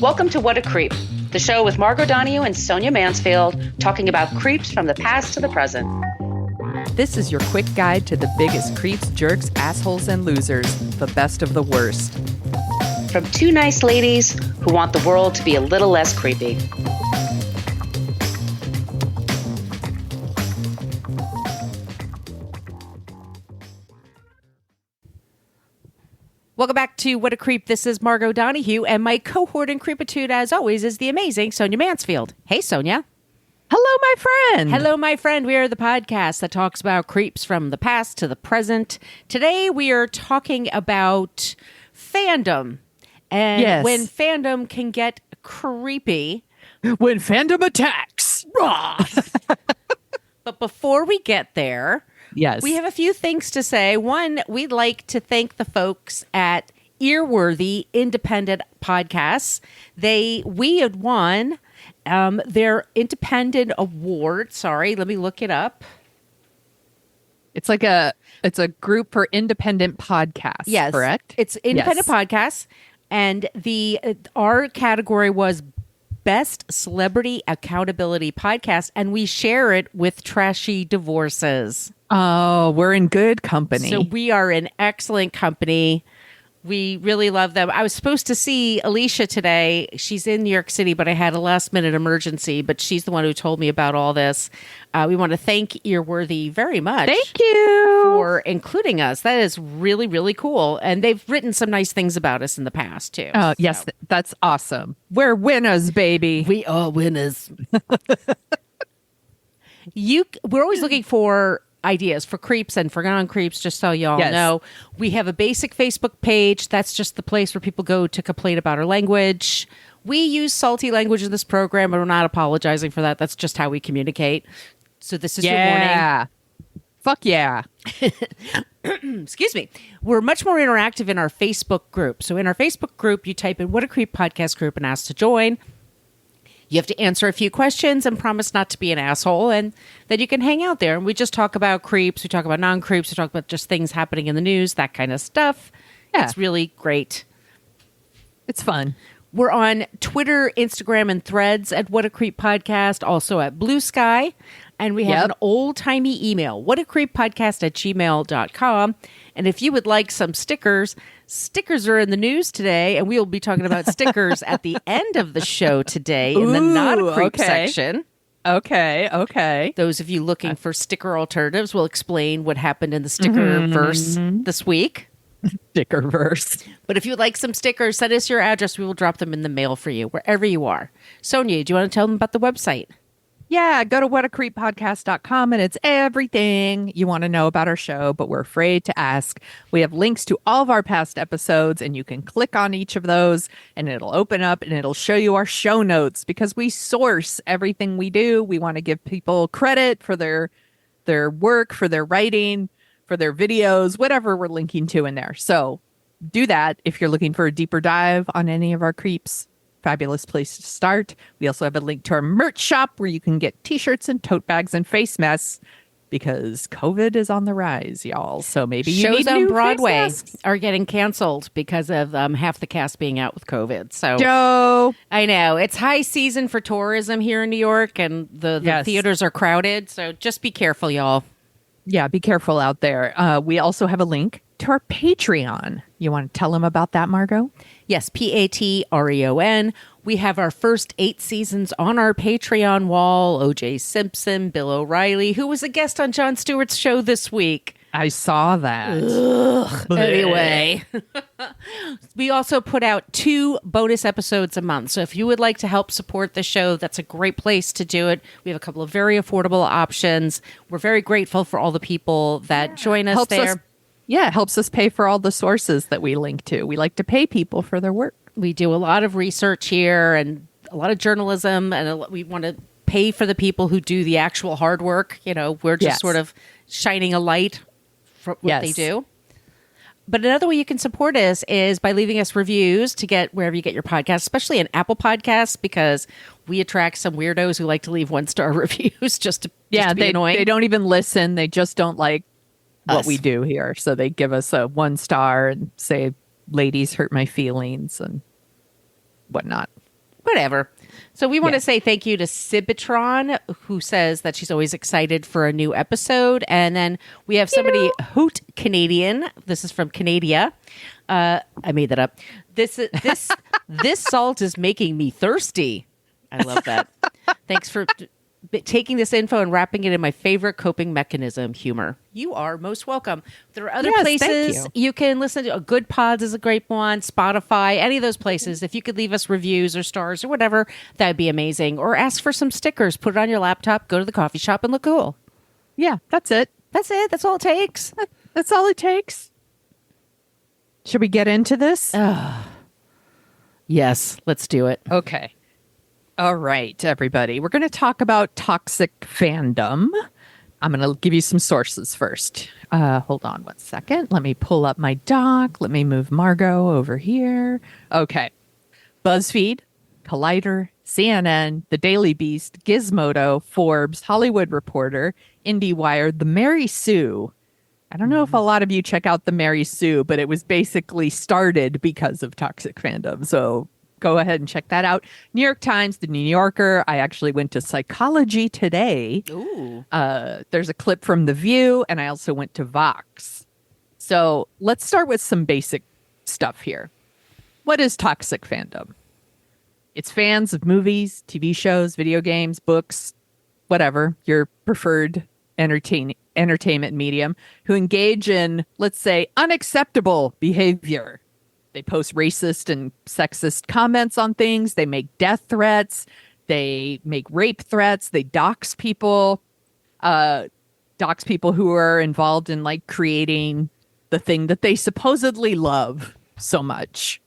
Welcome to What a Creep, the show with Margot Donahue and Sonia Mansfield talking about creeps from the past to the present. This is your quick guide to the biggest creeps, jerks, assholes, and losers, the best of the worst. From two nice ladies who want the world to be a little less creepy. Welcome back to What a Creep. This is Margot Donahue, and my cohort in creepitude, as always, is the amazing Sonia Mansfield. Hey, Sonia. Hello, my friend. Hello, my friend. We are the podcast that talks about creeps from the past to the present. Today, we are talking about fandom, and when fandom can get creepy. When fandom attacks. But before we get there... Yes. We have a few things to say. One, we'd like to thank the folks at Earworthy Independent Podcasts. We had won their independent award. Sorry, let me look it up. It's a group for independent podcasts. Yes, correct? It's independent podcasts, and our category was Best Celebrity Accountability Podcast, and we share it with Trashy Divorces. Oh, we're in good company. So we are in excellent company. We really love them. I was supposed to see Alicia today. She's in New York City, but I had a last minute emergency, but she's the one who told me about all this. We want to thank Earworthy very much. Thank you for including us. That is really, really cool. And they've written some nice things about us in the past too. Oh, yes. That's awesome. We're winners, baby. We are winners. We're always looking for ideas for creeps and for non-creeps, just so y'all know. We have a basic Facebook page. That's just the place where people go to complain about our language. We use salty language in this program, and we're not apologizing for that. That's just how we communicate. So this is your warning. Fuck yeah. Excuse me. We're much more interactive in our Facebook group. So in our Facebook group, you type in What a Creep Podcast Group and ask to join. You have to answer a few questions and promise not to be an asshole, and then you can hang out there. And we just talk about creeps, we talk about non-creeps, we talk about just things happening in the news, that kind of stuff. Yeah. It's really great. It's fun. We're on Twitter, Instagram, and Threads at What a Creep Podcast, also at Blue Sky. And we have an old-timey email, whatacreeppodcast@gmail.com. And if you would like some stickers are in the news today, and we will be talking about stickers at the end of the show today in the Not a Creep section. Okay. Those of you looking for sticker alternatives will explain what happened in the sticker verse this week. Sticker verse. But if you'd like some stickers, send us your address. We will drop them in the mail for you, wherever you are. Sonia, do you want to tell them about the website? Yeah, go to whatacreeppodcast.com, and it's everything you want to know about our show, but we're afraid to ask. We have links to all of our past episodes, and you can click on each of those, and it'll open up, and it'll show you our show notes, because we source everything we do. We want to give people credit for their work, for their writing, for their videos, whatever we're linking to in there. So do that if you're looking for a deeper dive on any of our creeps. Fabulous place to start. We also have a link to our merch shop where you can get t-shirts and tote bags and face masks, because COVID is on the rise, y'all. So maybe you shows need on new Broadway face masks. are getting canceled because of half the cast being out with COVID. So Joe, I know it's high season for tourism here in New York, and the theaters are crowded. So just be careful, y'all. Yeah, be careful out there. We also have a link to our Patreon. You want to tell them about that, Margot? Yes, Patreon. We have our first 8 seasons on our Patreon wall. O.J. Simpson, Bill O'Reilly, who was a guest on Jon Stewart's show this week. I saw that. Anyway, we also put out 2 bonus episodes a month. So if you would like to help support the show, that's a great place to do it. We have a couple of very affordable options. We're very grateful for all the people that join us there. It helps us pay for all the sources that we link to. We like to pay people for their work. We do a lot of research here and a lot of journalism, and we want to pay for the people who do the actual hard work. You know, we're just sort of shining a light for what they do. But another way you can support us is by leaving us reviews to get wherever you get your podcasts, especially in Apple Podcasts, because we attract some weirdos who like to leave 1-star reviews just to be annoying. They don't even listen. They just don't like what we do here. So they give us a 1 star and say, ladies hurt my feelings and whatnot. Whatever. So we want to say thank you to Cibitron, who says that she's always excited for a new episode. And then we have somebody, Hoot Canadian. This is from Canada. I made that up. This salt is making me thirsty. I love that. Thanks for taking this info and wrapping it in my favorite coping mechanism, humor. You are most welcome. There are other places you can listen to. Good Pods is a great one. Spotify, any of those places. If you could leave us reviews or stars or whatever, that'd be amazing. Or ask for some stickers. Put it on your laptop. Go to the coffee shop and look cool. Yeah, that's it. That's it. That's all it takes. That's all it takes. Should we get into this? Yes, let's do it. Okay. All right, everybody. We're going to talk about toxic fandom. I'm going to give you some sources first. Hold on one second. Let me pull up my doc. Let me move Margot over here. Okay. BuzzFeed, Collider, CNN, The Daily Beast, Gizmodo, Forbes, Hollywood Reporter, IndieWire, The Mary Sue. I don't know if a lot of you check out The Mary Sue, but it was basically started because of toxic fandom. So go ahead and check that out. New York Times, The New Yorker. I actually went to Psychology Today. Ooh. There's a clip from The View, and I also went to Vox. So let's start with some basic stuff here. What is toxic fandom? It's fans of movies, TV shows, video games, books, whatever, your preferred entertainment medium, who engage in, let's say, unacceptable behavior. They post racist and sexist comments on things. They make death threats. They make rape threats. They dox people who are involved in like creating the thing that they supposedly love so much.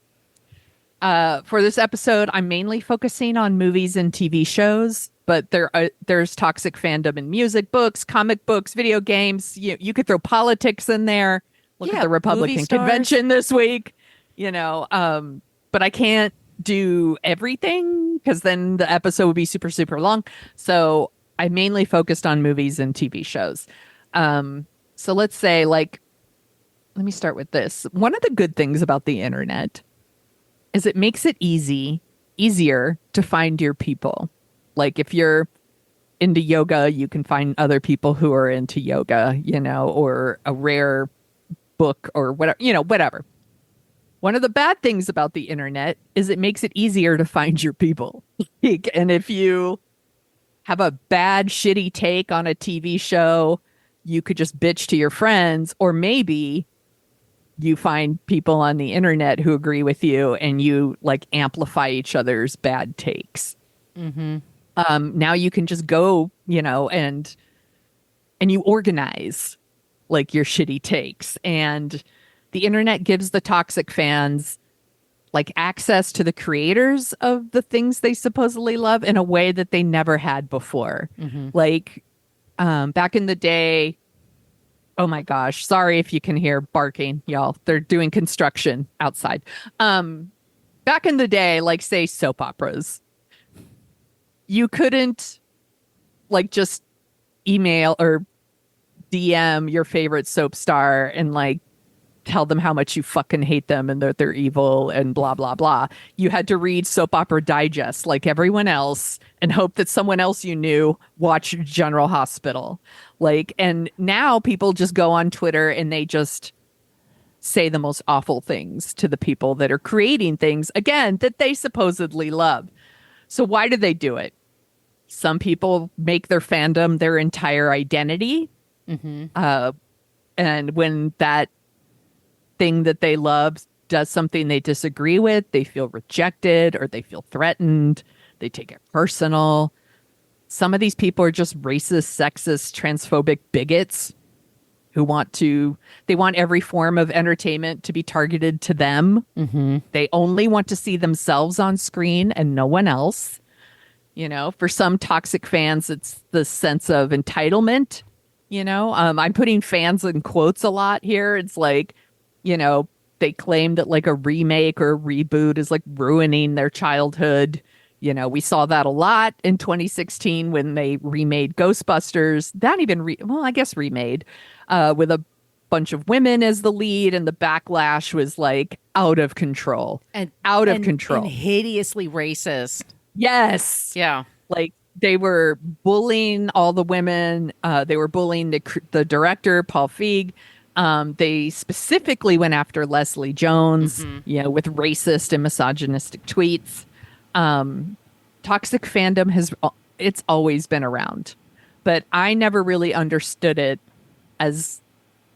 For this episode, I'm mainly focusing on movies and TV shows, but there's toxic fandom in music, books, comic books, video games. You could throw politics in there. Look at the Republican convention this week. But I can't do everything because then the episode would be super, super long. So I mainly focused on movies and TV shows. So let's say, let me start with this. One of the good things about the internet is it makes it easier to find your people. Like if you're into yoga, you can find other people who are into yoga, or a rare book or whatever. One of the bad things about the internet is it makes it easier to find your people. And if you have a bad, shitty take on a TV show, you could just bitch to your friends, or maybe you find people on the internet who agree with you and you amplify each other's bad takes. Mm-hmm. Now you can just go, and you organize your shitty takes, and the internet gives the toxic fans access to the creators of the things they supposedly love in a way that they never had before. Mm-hmm. Back in the day, oh my gosh, sorry if you can hear barking, y'all. They're doing construction outside. Back in the day, say soap operas, you couldn't just email or DM your favorite soap star and tell them how much you fucking hate them and that they're evil and blah, blah, blah. You had to read Soap Opera Digest like everyone else and hope that someone else you knew watched General Hospital. And now people just go on Twitter and they just say the most awful things to the people that are creating things, again, that they supposedly love. So why do they do it? Some people make their fandom their entire identity. Mm-hmm. And when that thing that they love does something they disagree with, they feel rejected or they feel threatened. They take it personal. Some of these people are just racist, sexist, transphobic bigots who want every form of entertainment to be targeted to them. Mm-hmm. They only want to see themselves on screen and no one else. For some toxic fans, it's the sense of entitlement. I'm putting fans in quotes a lot here. It's they claim that a remake or a reboot is ruining their childhood. We saw that a lot in 2016 when they remade Ghostbusters. That even remade with a bunch of women as the lead, and the backlash was like out of control. And hideously racist. Yes. Yeah. Like they were bullying all the women. They were bullying the director, Paul Feig. They specifically went after Leslie Jones, with racist and misogynistic tweets. Toxic fandom it's always been around, but I never really understood it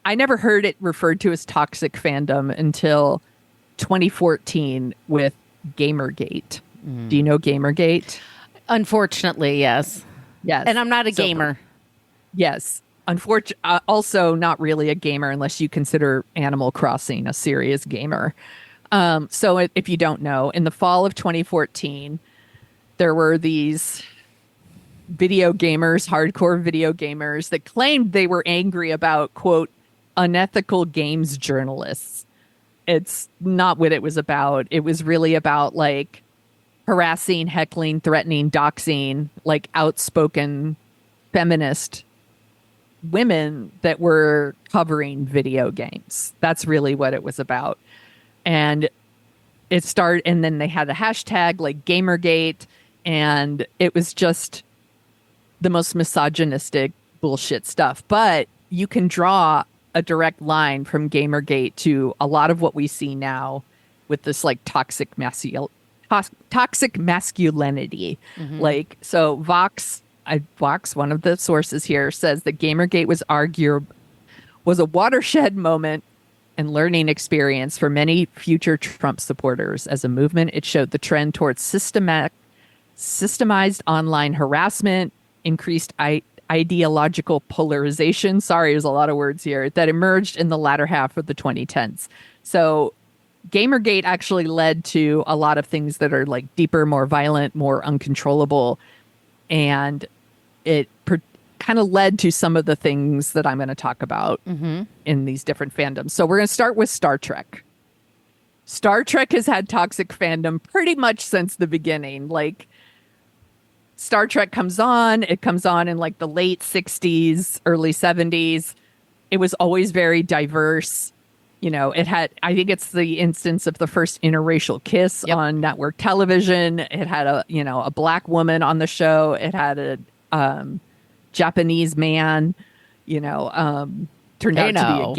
I never heard it referred to as toxic fandom until 2014 with Gamergate. Do you know Gamergate? Unfortunately, yes. Yes. And I'm not a gamer. Yes. Also not really a gamer unless you consider Animal Crossing a serious gamer. So if you don't know, in the fall of 2014, there were these hardcore video gamers that claimed they were angry about, quote, unethical games journalists. It's not what it was about. It was really about like harassing, heckling, threatening, doxing, like outspoken feminist women that were covering video games. That's really what it was about. And and then they had a hashtag like Gamergate, and it was just the most misogynistic bullshit stuff. But you can draw a direct line from Gamergate to a lot of what we see now with this like toxic masculinity. Like, so Vox, one of the sources here, says that Gamergate was a watershed moment and learning experience for many future Trump supporters. As a movement, it showed the trend towards systemized online harassment, increased ideological polarization. Sorry, there's a lot of words here that emerged in the latter half of the 2010s. So Gamergate actually led to a lot of things that are like deeper, more violent, more uncontrollable. And it kind of led to some of the things that I'm going to talk about in these different fandoms. So we're going to start with Star Trek. Star Trek has had toxic fandom pretty much since the beginning. Like, Star Trek comes on in like the late 60s, early 70s. It was always very diverse. It had, I think it's the instance of the first interracial kiss on network television. It had a black woman on the show. It had a Japanese man, turned out to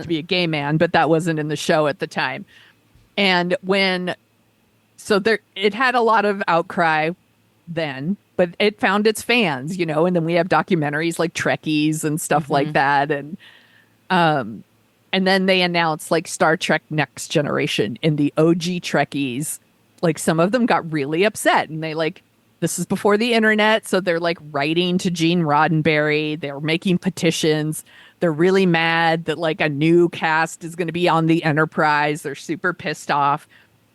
be a gay man, but that wasn't in the show at the time. And it had a lot of outcry then, but it found its fans, and then we have documentaries like Trekkies and stuff like that. And then they announced like Star Trek Next Generation, and the OG Trekkies, like some of them got really upset, and this is before the internet. So they're like writing to Gene Roddenberry. They're making petitions. They're really mad that like a new cast is going to be on the Enterprise. They're super pissed off.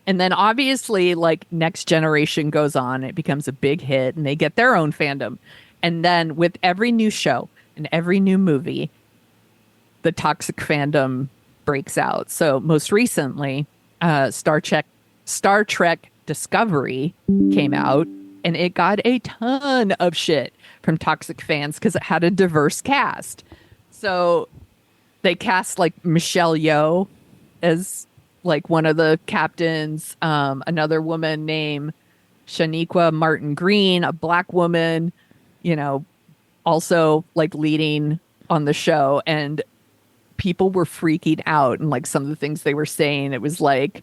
And then obviously like Next Generation goes on. It becomes a big hit and they get their own fandom. And then with every new show and every new movie, the toxic fandom breaks out. So most recently, Star Trek Discovery came out, and it got a ton of shit from toxic fans because it had a diverse cast. So they cast like Michelle Yeoh as like one of the captains, another woman named Shaniqua Martin Green, a black woman, also like leading on the show. And people were freaking out, and like some of the things they were saying, it was like,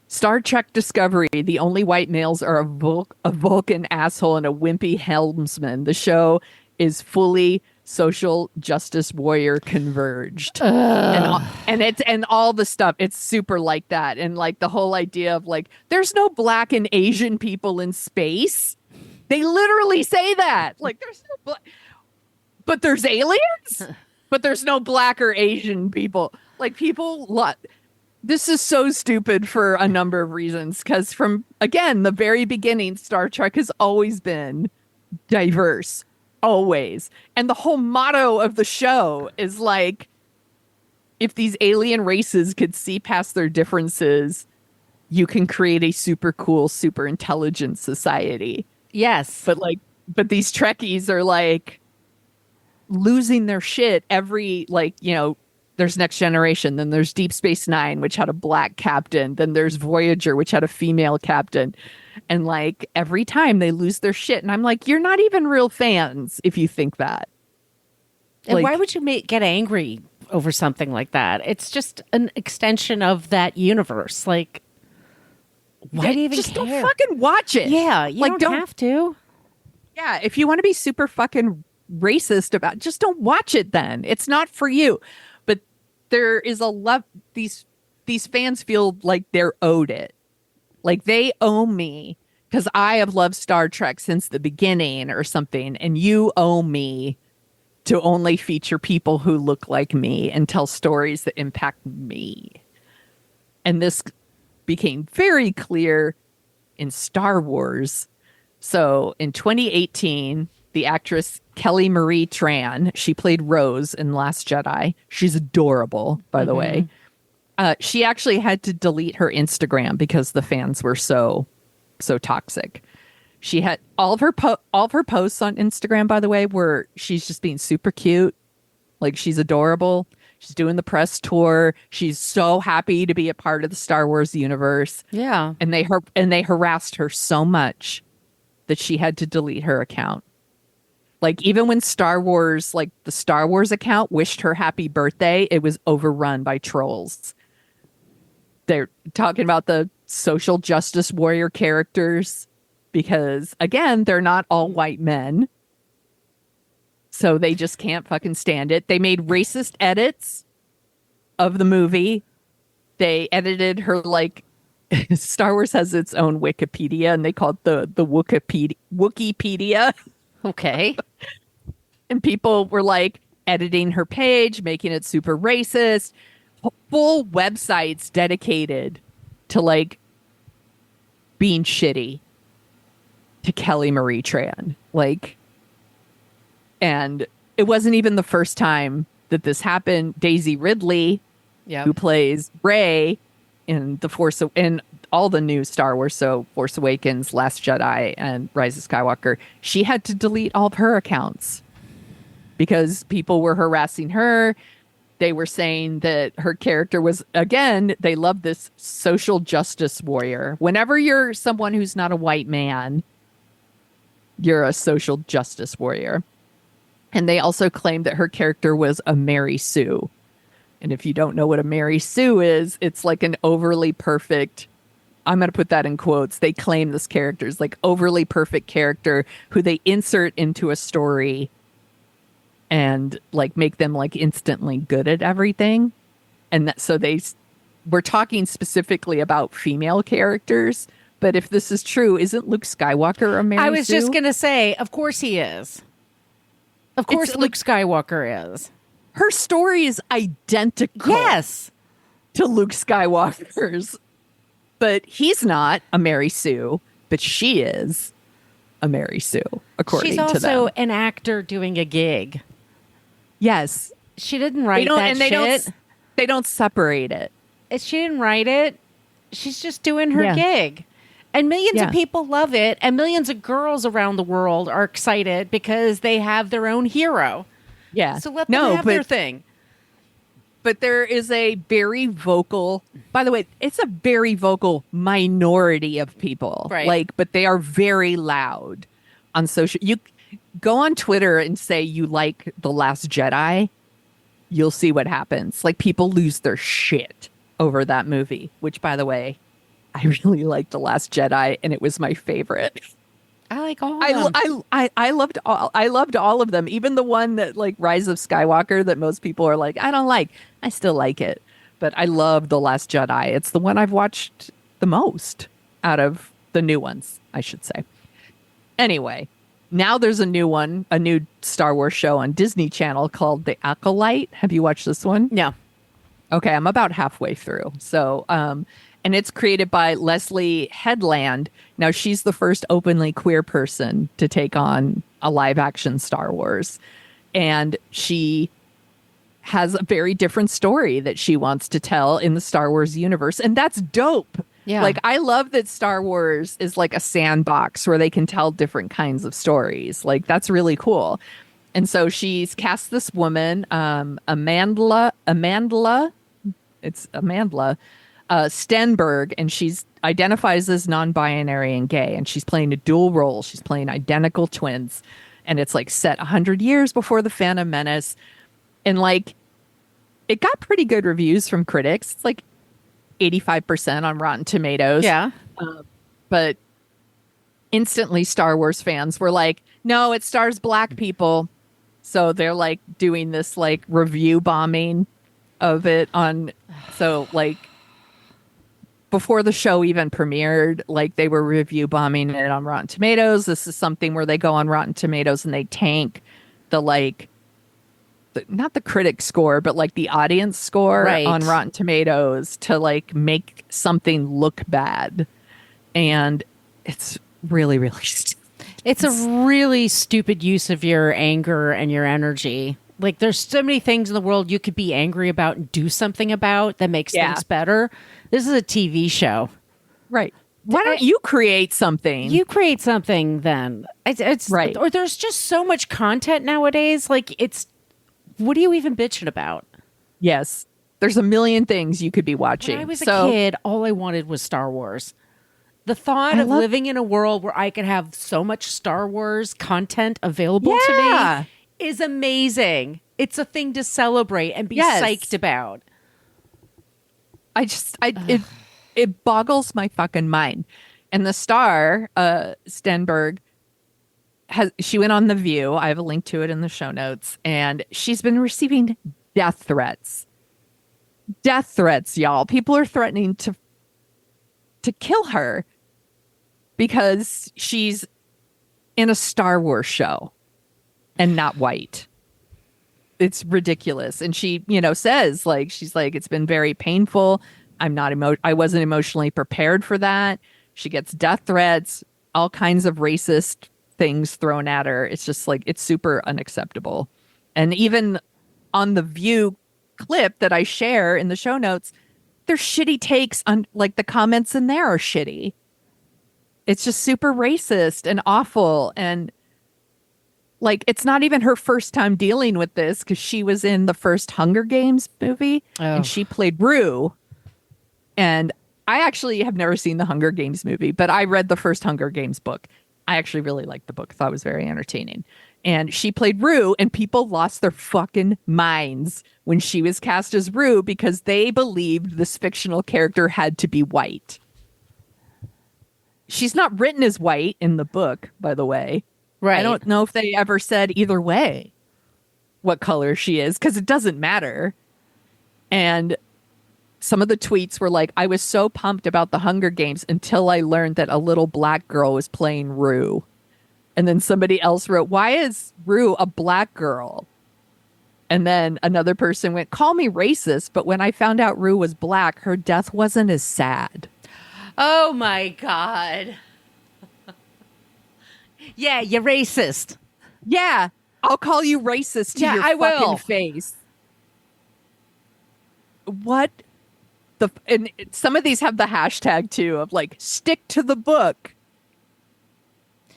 Star Trek Discovery, the only white males are a Vulcan asshole and a wimpy helmsman. The show is fully social justice warrior converged. And all the stuff, it's super like that. And like the whole idea of like, there's no black and Asian people in space. They literally say that. Like, there's no black, but there's aliens, but there's no black or Asian people. Like, this is so stupid for a number of reasons, because from, again, the very beginning, Star Trek has always been diverse, always. And the whole motto of the show is like, if these alien races could see past their differences, you can create a super cool, super intelligent society. Yes. But these Trekkies are like losing their shit every, like, you know, there's Next Generation, then there's Deep Space Nine, which had a black captain, then there's Voyager, which had a female captain. And like every time they lose their shit. And I'm like, you're not even real fans if you think that. And like, why would you get angry over something like that? It's just an extension of that universe. Like, why do you even just care? Don't fucking watch it. Yeah, you like, don't have to. Yeah, if you want to be super fucking racist about, just don't watch it then. It's not for you. But there is a love. These fans feel like they're owed it. Like they owe me because I have loved Star Trek since the beginning or something, and you owe me to only feature people who look like me and tell stories that impact me. And this became very clear in Star Wars. So in 2018, the actress Kelly Marie Tran, she played Rose in Last Jedi. She's adorable, by the way. She actually had to delete her Instagram because the fans were so toxic. She had all of her posts on Instagram, by the way, where she's just being super cute. Like she's adorable. She's doing the press tour. She's so happy to be a part of the Star Wars universe. Yeah. And they harassed her so much that she had to delete her account. Like even when Star Wars, like the Star Wars account wished her happy birthday, it was overrun by trolls. They're talking about the social justice warrior characters because, again, they're not all white men. So they just can't fucking stand it. They made racist edits of the movie. They edited her, like, Star Wars has its own Wikipedia, and they call it the Wikipedia. Okay. And people were, like, editing her page, making it super racist. Full websites dedicated to like being shitty to Kelly Marie Tran. Like, and it wasn't even the first time that this happened. Daisy Ridley, who plays Rey in in all the new Star Wars, so Force Awakens, Last Jedi, and Rise of Skywalker, she had to delete all of her accounts because people were harassing her. They were saying that her character was, again, they love this social justice warrior. Whenever you're someone who's not a white man, you're a social justice warrior. And they also claimed that her character was a Mary Sue. And if you don't know what a Mary Sue is, it's like an overly perfect, I'm going to put that in quotes. They claim this character is like overly perfect character who they insert into a story and like make them like instantly good at everything. And that, so we're talking specifically about female characters. But if this is true, isn't Luke Skywalker a Mary Sue? I was just going to say, of course he is. Of course Luke Skywalker is. Her story is identical. Yes. To Luke Skywalker's. But he's not a Mary Sue, but she is a Mary Sue, according to them. She's also an actor doing a gig. Yes. She didn't write that shit. They don't separate it. She didn't write it. She's just doing her gig. And millions of people love it. And millions of girls around the world are excited because they have their own hero. Yeah. So let them have their thing. But there is a very vocal, by the way, it's a very vocal minority of people. Right. Like, but they are very loud on social. You go on Twitter and say you like The Last Jedi. You'll see what happens. Like people lose their shit over that movie, which by the way, I really liked The Last Jedi and it was my favorite. I like all of them. I loved all of them. Even the one that like Rise of Skywalker that most people are like, I don't like. I still like it. But I love The Last Jedi. It's the one I've watched the most out of the new ones, I should say. Anyway, now there's a new Star Wars show on Disney Channel called The Acolyte. Have you watched this one? No. Okay, I'm about halfway through. So, and it's created by Leslie Headland. Now, she's the first openly queer person to take on a live action Star Wars. And she has a very different story that she wants to tell in the Star Wars universe. And that's dope. Yeah. Like, I love that Star Wars is like a sandbox where they can tell different kinds of stories. Like, that's really cool. And so she's cast this woman, Amandla, it's Amandla Stenberg, and she's identifies as non-binary and gay, and she's playing a dual role. She's playing identical twins, and it's like set 100 years before the Phantom Menace, and like it got pretty good reviews from critics. It's like 85% on Rotten Tomatoes. Yeah. But instantly Star Wars fans were like, no, it stars black people. So they're like doing this like review bombing of it on. So like before the show even premiered, like they were review bombing it on Rotten Tomatoes. This is something where they go on Rotten Tomatoes and they tank the like, not the critic score, but like the audience score on Rotten Tomatoes to like make something look bad. And it's really, really stupid. It's a really stupid use of your anger and your energy. Like there's so many things in the world you could be angry about and do something about that makes things better. This is a TV show. Right. Why don't you create something? You create something then. It's right. Or there's just so much content nowadays. Like what are you even bitching about? Yes. There's a million things you could be watching. When I was a kid, all I wanted was Star Wars. The thought of living in a world where I could have so much Star Wars content available to me is amazing. It's a thing to celebrate and be psyched about. It boggles my fucking mind. And the star, Stenberg, she went on The View. I have a link to it in the show notes. And she's been receiving death threats. Death threats, y'all. People are threatening to kill her because she's in a Star Wars show and not white. It's ridiculous. And she, says she's like, it's been very painful. I wasn't emotionally prepared for that. She gets death threats, all kinds of racist things thrown at her. It's just like, it's super unacceptable. And even on the View clip that I share in the show notes, there's shitty takes on, like, the comments in there are shitty. It's just super racist and awful. And like, it's not even her first time dealing with this because she was in the first Hunger Games movie and she played Rue. And I actually have never seen the Hunger Games movie, but I read the first Hunger Games book. I actually really liked the book. Thought it was very entertaining. And she played Rue, and people lost their fucking minds when she was cast as Rue because they believed this fictional character had to be white. She's not written as white in the book, by the way. Right. I don't know if they ever said either way what color she is because it doesn't matter. And some of the tweets were like, I was so pumped about the Hunger Games until I learned that a little black girl was playing Rue. And then somebody else wrote, why is Rue a black girl? And then another person went, call me racist, but when I found out Rue was black, her death wasn't as sad. Oh my God. Yeah, you're racist. Yeah, I'll call you racist to your fucking face. What the... And some of these have the hashtag too of like, stick to the book.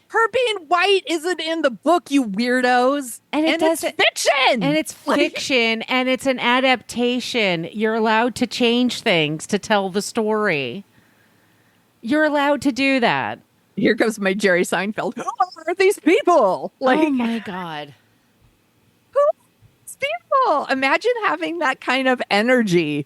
Her being white isn't in the book, you weirdos. And it's fiction. And it's fiction, and it's an adaptation. You're allowed to change things to tell the story. You're allowed to do that. Here comes my Jerry Seinfeld. Who are these people? Like, oh my God. Who are these people? Imagine having that kind of energy.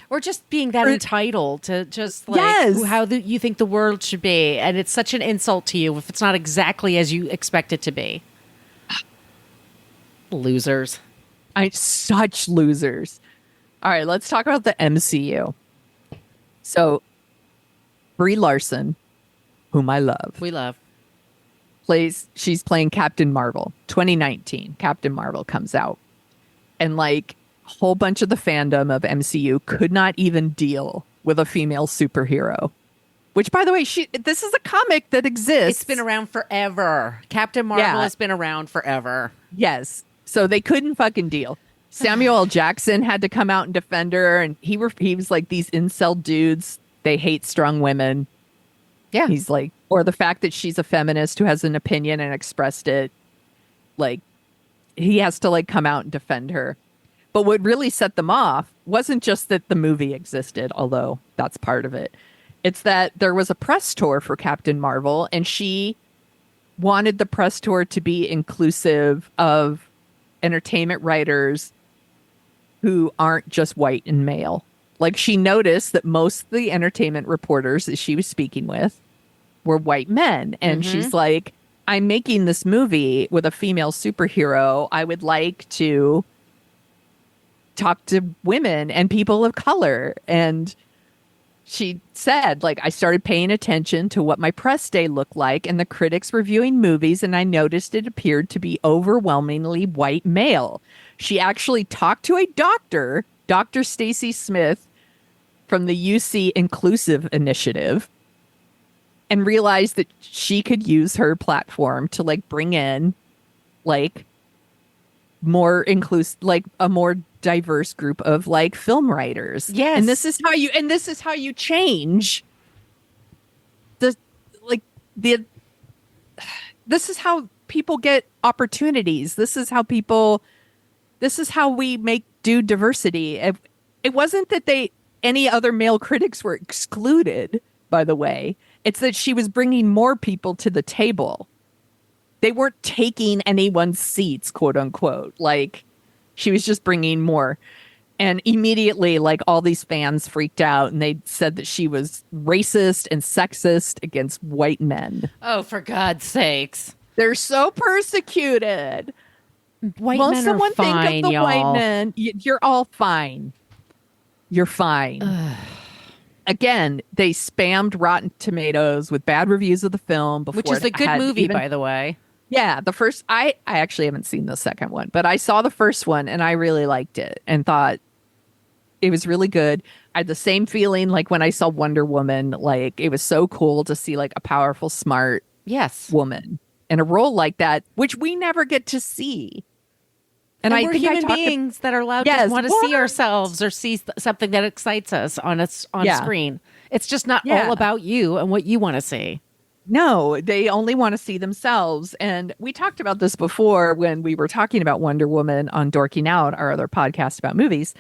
Or just being that entitled to just like how you think the world should be. And it's such an insult to you if it's not exactly as you expect it to be. Losers. Such losers. All right, let's talk about the MCU. So, Brie Larson, whom I love. We love. She's playing Captain Marvel. 2019, Captain Marvel comes out. And like, whole bunch of the fandom of MCU could not even deal with a female superhero. Which, by the way, this is a comic that exists. It's been around forever. Captain Marvel has been around forever. Yes. So they couldn't fucking deal. Samuel L. Jackson had to come out and defend her, and he was like, these incel dudes, they hate strong women. Yeah. He's like, or the fact that she's a feminist who has an opinion and expressed it. Like, he has to like come out and defend her. But what really set them off wasn't just that the movie existed, although that's part of it. It's that there was a press tour for Captain Marvel, and she wanted the press tour to be inclusive of entertainment writers who aren't just white and male. Like, she noticed that most of the entertainment reporters that she was speaking with were white men. And she's like, I'm making this movie with a female superhero. I would like to talk to women and people of color. And she said, like, I started paying attention to what my press day looked like and the critics reviewing movies, and I noticed it appeared to be overwhelmingly white male. She actually talked to a doctor, Dr. Stacy Smith from the UC Inclusive Initiative, and realized that she could use her platform to like bring in like more inclusive, like a more diverse group of like film writers. Yes. And this is how you change the like the this is how people get opportunities. This is how we do diversity. It wasn't that any other male critics were excluded, by the way. It's that she was bringing more people to the table. They weren't taking anyone's seats, quote unquote. Like, she was just bringing more. And immediately, like, all these fans freaked out and they said that she was racist and sexist against white men. Oh, for God's sakes. They're so persecuted. White Won't men someone are fine, think of the y'all. white men? You're all fine. You're fine. Again, they spammed Rotten Tomatoes with bad reviews of the film before, which is a good movie, by the way. Yeah, the first I actually haven't seen the second one, but I saw the first one and I really liked it and thought it was really good. I had the same feeling like when I saw Wonder Woman. Like, it was so cool to see like a powerful, smart woman in a role like that, which we never get to see. And we're human beings that are allowed to want to see ourselves or see something that excites us on screen. It's just not all about you and what you want to see. No, they only want to see themselves. And we talked about this before when we were talking about Wonder Woman on Dorking Out, our other podcast about movies.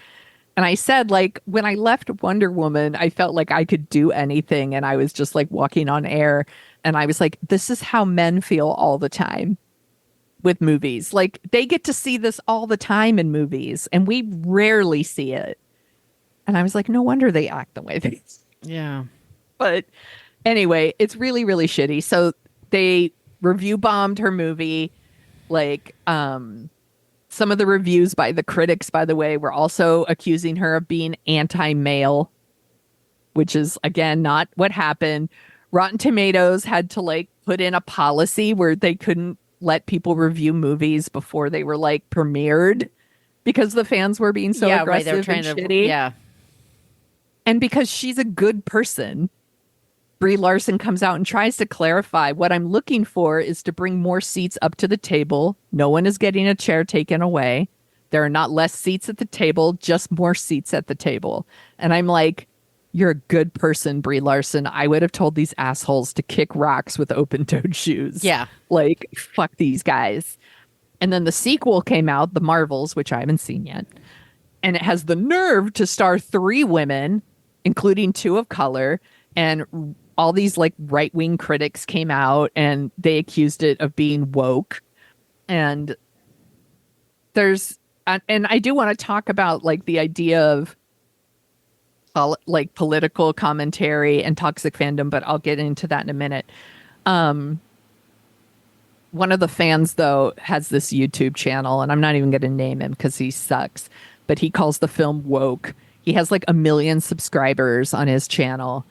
And I said, like, when I left Wonder Woman, I felt like I could do anything. And I was just like walking on air. And I was like, this is how men feel all the time with movies. Like, they get to see this all the time in movies and we rarely see it. And I was like, no wonder they act the way they do. Yeah. But anyway, it's really, really shitty. So they review bombed her movie. Like, some of the reviews by the critics, by the way, were also accusing her of being anti-male, which is, again, not what happened. Rotten Tomatoes had to like put in a policy where they couldn't let people review movies before they were like premiered because the fans were being so aggressive They were trying and shitty. Yeah. And because she's a good person, Brie Larson comes out and tries to clarify, what I'm looking for is to bring more seats up to the table. No one is getting a chair taken away. There are not less seats at the table, just more seats at the table. And I'm like, you're a good person, Brie Larson. I would have told these assholes to kick rocks with open-toed shoes. Yeah. Like, fuck these guys. And then the sequel came out, The Marvels, which I haven't seen yet. And it has the nerve to star 3 women, including 2 of color. And all these like right-wing critics came out and they accused it of being woke. And I do want to talk about like the idea of like political commentary and toxic fandom, but I'll get into that in a minute. One of the fans, though, has this YouTube channel, and I'm not even going to name him because he sucks, but he calls the film woke. He has like 1 million subscribers on his channel,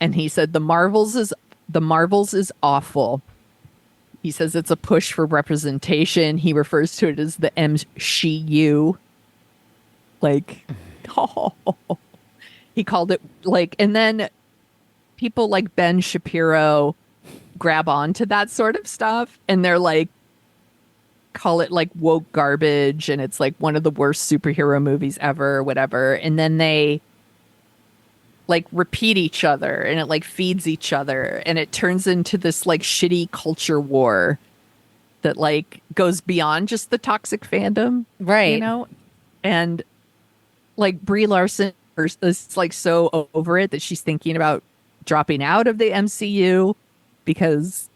and he said the Marvels is awful. He says it's a push for representation. He refers to it as the MCU. Like, oh. He called it like, and then people like Ben Shapiro grab onto that sort of stuff and they're like, call it like woke garbage and it's like one of the worst superhero movies ever or whatever. And then they like repeat each other and it like feeds each other and it turns into this like shitty culture war that like goes beyond just the toxic fandom, right? You know, and like Brie Larson is like so over it that she's thinking about dropping out of the MCU because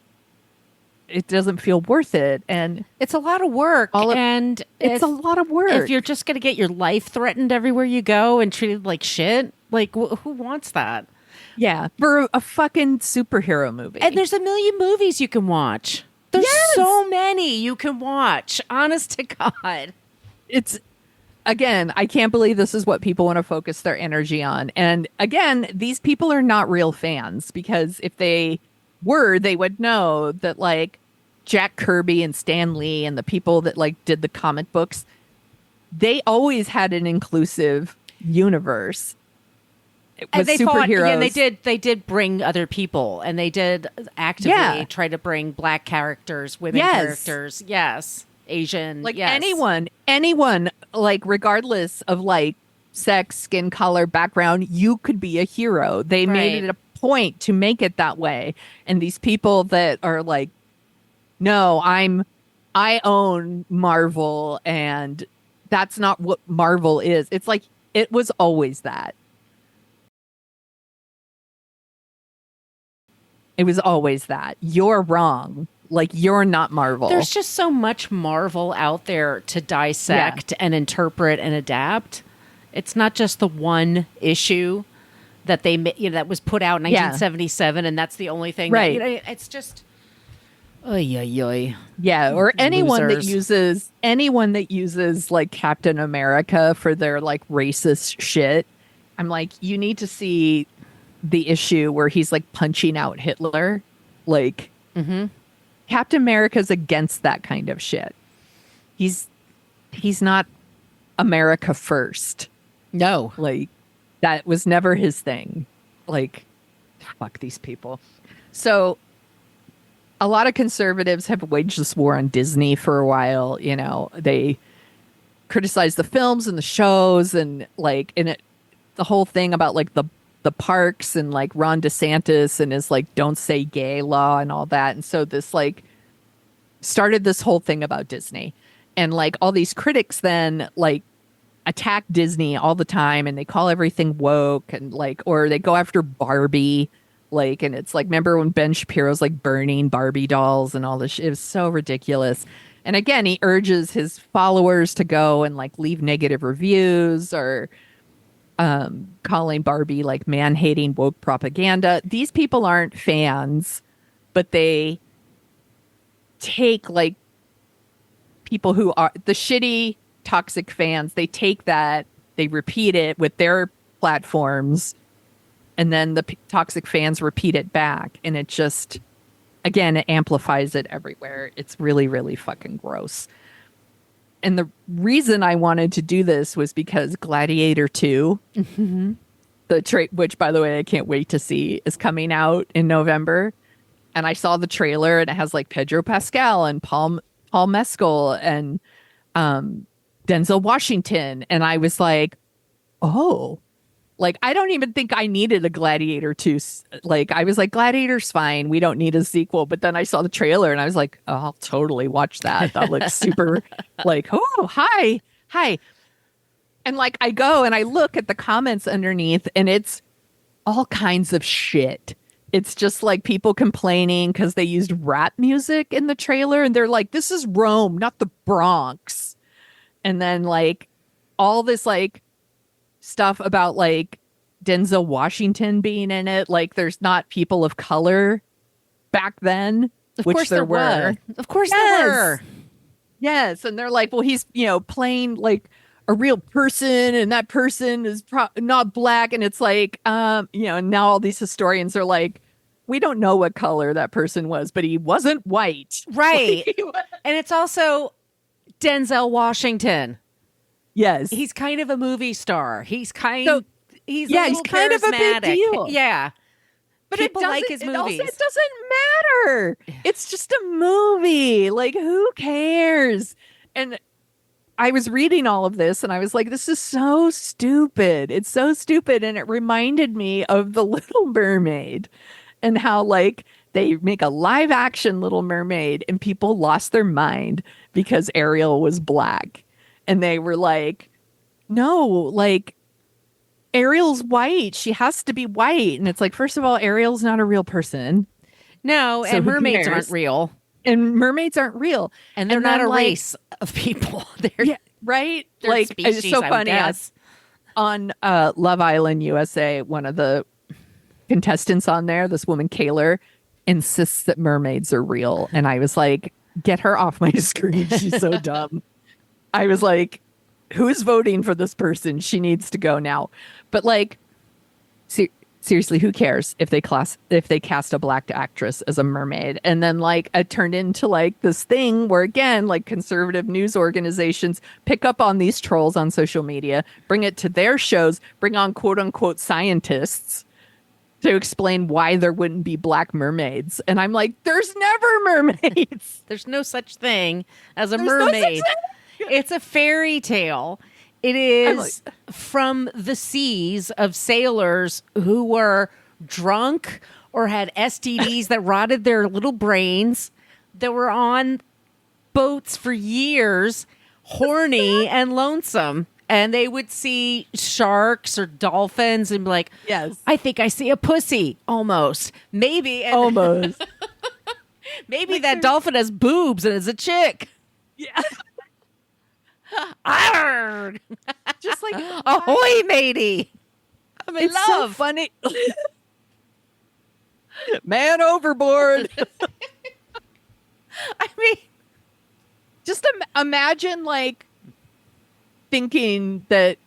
it doesn't feel worth it, and it's a lot of work, and it's a lot of work. If you're just going to get your life threatened everywhere you go and treated like shit, like who wants that? Yeah, for a fucking superhero movie. And there's a million movies you can watch. There's so many you can watch. Honest to God. It's, again, I can't believe this is what people want to focus their energy on. And again, these people are not real fans, because if they were, they would know that like Jack Kirby and Stan Lee and the people that like did the comic books, they always had an inclusive universe. And they superheroes. They did bring other people, and they did actively try to bring Black characters, women characters, Asian, like anyone, like regardless of like sex, skin color, background, you could be a hero. They made it a point to make it that way. And these people that are like, no, I own Marvel, and that's not what Marvel is. It's like, it was always that. It was always that. You're wrong. Like, you're not Marvel. There's just so much Marvel out there to dissect and interpret and adapt. It's not just the one issue that they that was put out in 1977, and that's the only thing. Right. That, it's just, yeah. Or anyone that uses like Captain America for their like racist shit. I'm like, you need to see the issue where he's like punching out Hitler. Like, Captain America's against that kind of shit. He's not America first. No. Like, that was never his thing. Like, fuck these people. So a lot of conservatives have waged this war on Disney for a while. You know, they criticize the films and the shows, and like, the whole thing about like the parks and like Ron DeSantis and his like don't say gay law and all that. And so this like started this whole thing about Disney, and like all these critics then like attack Disney all the time, and they call everything woke, and like, or they go after Barbie, like, and it's like, remember when Ben Shapiro's like burning Barbie dolls and all this shit? It was so ridiculous. And again, he urges his followers to go and like leave negative reviews, or calling Barbie like man-hating woke propaganda. These people aren't fans, but they take like people who are the shitty toxic fans, they take that, they repeat it with their platforms, and then the toxic fans repeat it back, and it just, again, it amplifies it everywhere. It's really, really fucking gross. And the reason I wanted to do this was because Gladiator 2, which, by the way, I can't wait to see, is coming out in November. And I saw the trailer, and it has like Pedro Pascal and Paul Mescal and Denzel Washington. And I was like, oh, like, I don't even think I needed a Gladiator 2. Like, I was like, Gladiator's fine. We don't need a sequel. But then I saw the trailer, and I was like, oh, I'll totally watch that. That looks super like, oh, hi. And like, I go and I look at the comments underneath, and it's all kinds of shit. It's just like people complaining because they used rap music in the trailer, and they're like, this is Rome, not the Bronx. And then like all this like stuff about like Denzel Washington being in it. Like, there's not people of color back then, which there were. Of course there were. Yes. And they're like, well, he's, playing like a real person, and that person is not black. And it's like, and now all these historians are like, we don't know what color that person was, but he wasn't white. Right. And it's also Denzel Washington. Yes. He's kind of a movie star. He's kind of a big deal. Yeah. But people like his movies. It doesn't matter. It's just a movie. Like, who cares? And I was reading all of this, and I was like, this is so stupid. It's so stupid. And it reminded me of The Little Mermaid, and how like they make a live action Little Mermaid and people lost their mind because Ariel was black. And they were like, no, like Ariel's white. She has to be white. And it's like, first of all, Ariel's not a real person. No, So and who mermaids cares? aren't real. And mermaids aren't real. And they're not then, a like, race of people. They're, Yeah, right? they're Like, species, it's so I would funny. guess. On Love Island USA, one of the contestants on there, this woman, Kaylor, insists that mermaids are real. And I was like, get her off my screen. She's so dumb. I was like, who's voting for this person? She needs to go now. But like, seriously, who cares if they cast a black actress as a mermaid? And then like it turned into like this thing where again, like conservative news organizations pick up on these trolls on social media, bring it to their shows, bring on quote unquote scientists to explain why there wouldn't be black mermaids. And I'm like, there's never mermaids. There's no such thing as a There's no such mermaid. thing. It's a fairy tale. It is from the seas of sailors who were drunk or had STDs that rotted their little brains, that were on boats for years, horny and lonesome. And they would see sharks or dolphins and be like, Yes. I think I see a pussy. Almost. Maybe. And Almost. maybe that dolphin has boobs and is a chick. Yeah. Arrgh! Just like Ahoy, matey. I'm in it's love. so funny. Man overboard. I mean, Just imagine like thinking that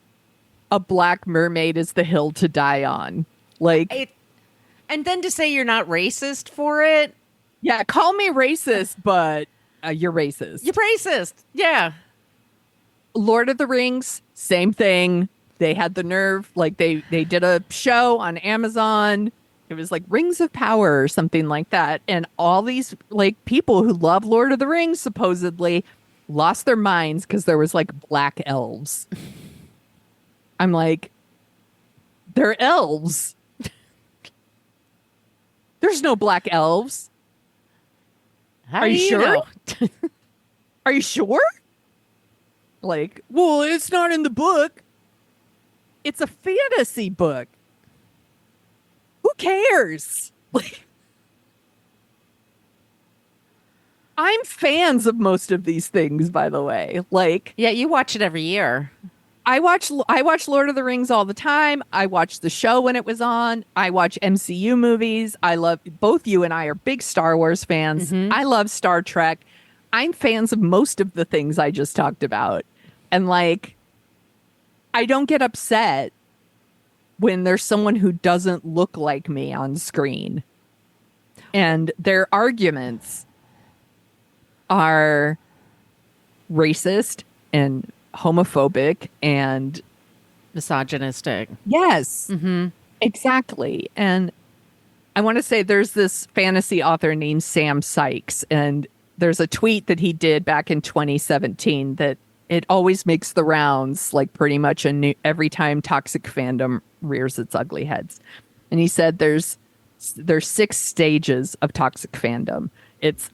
a black mermaid is the hill to die on. Like, and then to say you're not racist for it. yeah, call me racist, but you're racist. You're racist. Yeah. Lord of the Rings, same thing. They had the nerve, like they did a show on Amazon. It was like Rings of Power or something like that. And all these like people who love Lord of the Rings supposedly lost their minds because there was like black elves. I'm like, they're elves. There's no black elves. How Are do you sure? know? Are you sure? Like, well, it's not in the book. It's a fantasy book. Who cares? Like, I'm fans of most of these things, by the way. Like, Yeah, you watch it every year. I watch Lord of the Rings all the time. I watched the show when it was on. I watch MCU movies. I love both you and I are big Star Wars fans. I love Star Trek. I'm fans of most of the things I just talked about. And like, I don't get upset when there's someone who doesn't look like me on screen. And their arguments are racist and homophobic and Misogynistic. yes, exactly. And I want to say there's this fantasy author named Sam Sykes, and there's a tweet that he did back in 2017 that it always makes the rounds, like pretty much every time toxic fandom rears its ugly heads. And he said there's 6 stages of toxic fandom. It's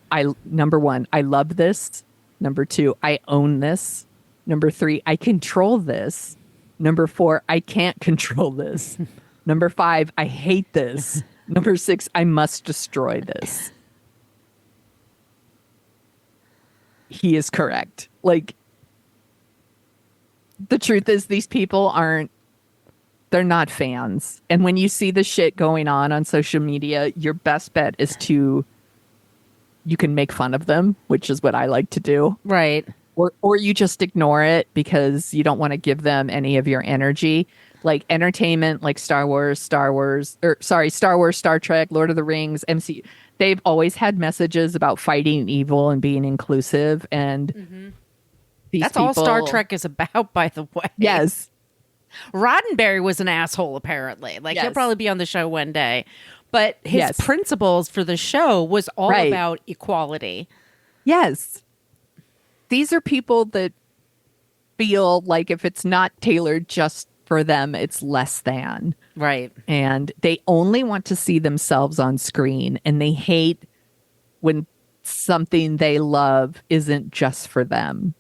number 1, I love this. Number 2, I own this. Number 3, I control this. Number 4, I can't control this. Number 5, I hate this. Number 6, I must destroy this. He is correct. Like, the truth is these people they're not fans. And when you see the shit going on social media, your best bet is you can make fun of them, which is what I like to do. Right. Or you just ignore it because you don't want to give them any of your energy. Like entertainment, like Star Wars, Star Wars, Star Trek, Lord of the Rings, MCU. They've always had messages about fighting evil and being inclusive. And That's all Star Trek is about, by the way. Yes. Roddenberry was an asshole, apparently. Like, Yes. he'll probably be on the show one day. But his Yes. principles for the show was all Right. about equality. Yes. These are people that feel like if it's not tailored just for them, it's less than. Right. And they only want to see themselves on screen, and they hate when something they love isn't just for them.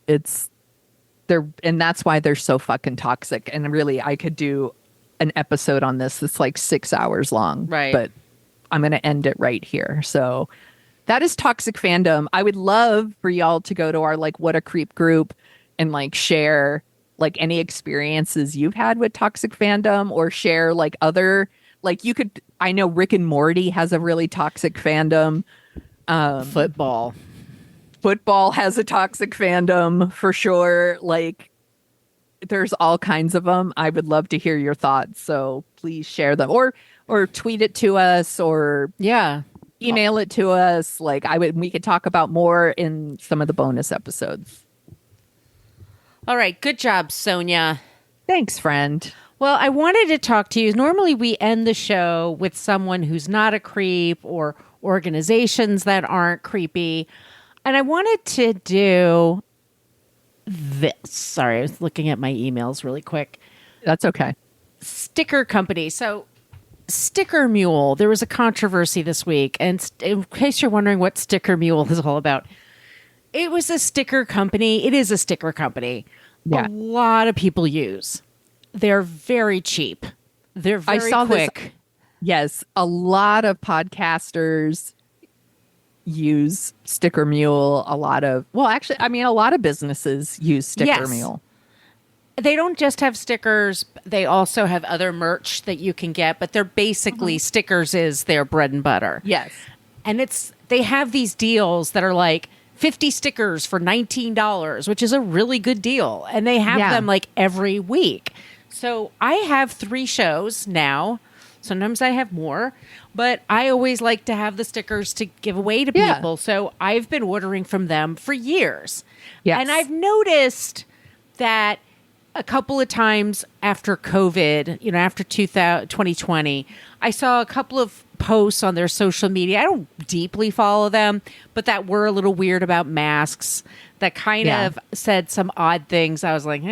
And that's why they're so fucking toxic. And really, I could do an episode on this that's like 6 hours long. Right. But I'm going to end it right here. So that is toxic fandom. I would love for y'all to go to our like What a Creep group and like share like any experiences you've had with toxic fandom, or share like other, like you could, I know Rick and Morty has a really toxic fandom. Football Has a toxic fandom for sure. Like there's all kinds of them. I would love to hear your thoughts. So please share them, or tweet it to us, or email it to us. Like we could talk about more in some of the bonus episodes. All right. Good job, Sonia. Thanks, friend. Well, I wanted to talk to you. Normally we end the show with someone who's not a creep or organizations that aren't creepy. And I wanted to do this. Sorry, I was looking at my emails really quick. That's okay. Sticker company. So Sticker Mule, there was a controversy this week. And in case you're wondering what Sticker Mule is all about, it was a sticker company. It is a sticker company. Yeah. A lot of people use. They're very cheap. They're very quick. Yes. A lot of podcasters use Sticker Mule. A lot of businesses use Sticker Mule. They don't just have stickers. They also have other merch that you can get, but they're basically stickers is their bread and butter. Yes. And they have these deals that are like 50 stickers for $19, which is a really good deal. And they have them like every week. So I have 3 shows now. Sometimes I have more, but I always like to have the stickers to give away to people. So I've been ordering from them for years. Yes. And I've noticed that a couple of times after COVID, after 2020, I saw a couple of posts on their social media. I don't deeply follow them, but that were a little weird about masks, that kind of said some odd things. I was like,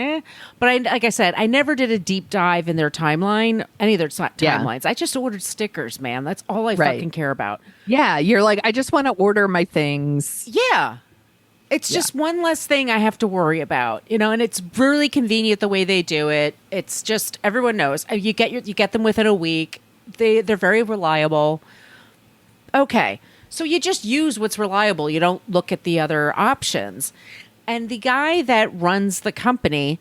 But like I said, I never did a deep dive in their timeline, any of their timelines. I just ordered stickers, man. That's all I fucking care about. Yeah. You're like, I just want to order my things. Yeah. It's just one less thing I have to worry about, and it's really convenient the way they do it. It's just, everyone knows you get them within a week. They're very reliable. Okay. So you just use what's reliable. You don't look at the other options. And the guy that runs the company,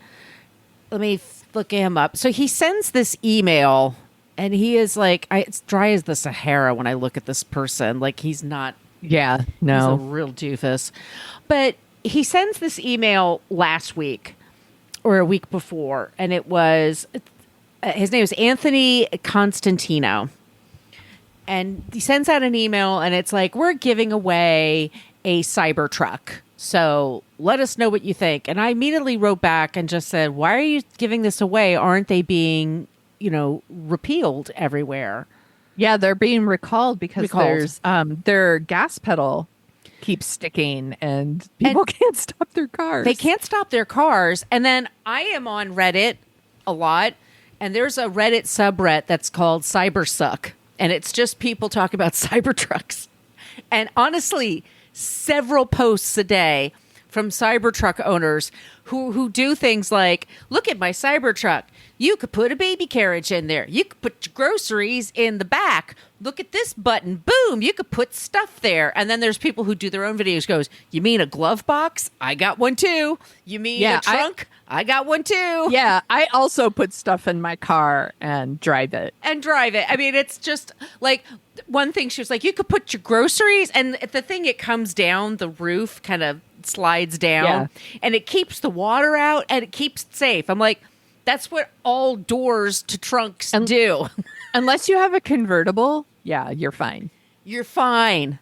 let me look him up. So he sends this email, and he is like, it's dry as the Sahara when I look at this person. Like, he's not. Yeah, no. He's a real doofus. But he sends this email last week or a week before, and it was, his name is Anthony Constantino. And he sends out an email, and it's like, we're giving away a Cybertruck. So let us know what you think. And I immediately wrote back and just said, why are you giving this away? Aren't they being, repealed everywhere? Yeah, they're being recalled because there's their gas pedal keeps sticking and people can't stop their cars. They can't stop their cars. And then I am on Reddit a lot, and there's a Reddit subreddit that's called Cybersuck. And it's just people talking about Cybertrucks. And honestly, several posts a day from Cybertruck owners who do things like, look at my Cybertruck. You could put a baby carriage in there. You could put your groceries in the back. Look at this button. Boom. You could put stuff there. And then there's people who do their own videos goes, you mean a glove box? I got one too. You mean a trunk? I got one too. Yeah. I also put stuff in my car and drive it. I mean, it's just like one thing she was like, you could put your groceries, and the thing, it comes down, the roof kind of slides down and it keeps the water out and it keeps it safe. I'm like, that's what all doors to trunks do. Unless you have a convertible, you're fine. You're fine.